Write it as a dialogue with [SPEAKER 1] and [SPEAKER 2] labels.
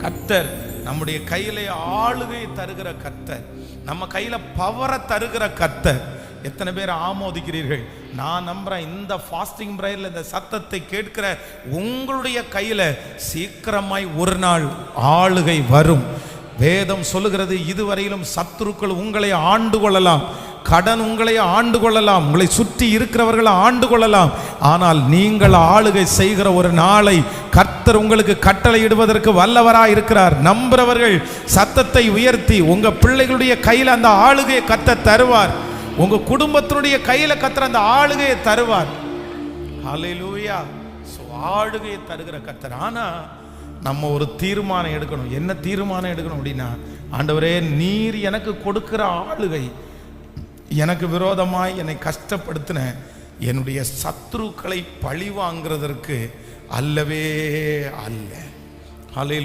[SPEAKER 1] கர்த்தர் நம்முடைய கையிலே ஆளுகை தருகிற கர்த்தர், நம்ம கையில பவரை தருகிற கர்த்தர். எத்தனை பேர் ஆமோதிக்கிறீர்கள்? நான் நம்புறேன், இந்த ஃபாஸ்டிங் பிரேயர்ல இந்த சத்தத்தை கேட்கிற உங்களுடைய கையில சீக்கிரமாய் ஒரு நாள் ஆளுகை வரும். வேதம் சொல்லுகிறது, இதுவரையிலும் சத்துருக்கள் உங்களை ஆண்டு கொள்ளலாம், கடன் உங்களை ஆண்டு கொள்ளலாம், உங்களை சுற்றி இருக்கிறவர்களை ஆண்டு கொள்ளலாம், ஆனால் நீங்கள் ஆளுகை செய்கிற ஒரு நாளை கர்த்தர் உங்களுக்கு கட்டளையிடுவதற்கு வல்லவராய் இருக்கிறார். நம்புறவர்கள் சத்தத்தை உயர்த்தி உங்க பிள்ளைகளுடைய கையில் அந்த ஆளுகையை கர்த்தர் தருவார். உங்க குடும்பத்தினுடைய கையில கர்த்தர் அந்த ஆளுகையை தருவார். ஹல்லேலூயா. ஆளுகையை தருகிற கர்த்தர். ஆனா நம்ம ஒரு தீர்மானம் எடுக்கணும். என்ன தீர்மானம் எடுக்கணும் அப்படின்னா, ஆண்டவரே, நீர் எனக்கு கொடுக்கிற ஆளுகை எனக்கு விரோதமாய் என்னை கஷ்டப்படுத்தின என்னுடைய சத்துருக்களை பழி வாங்குறதற்கு அல்லவே அல்ல. ஹல்லேலூயா.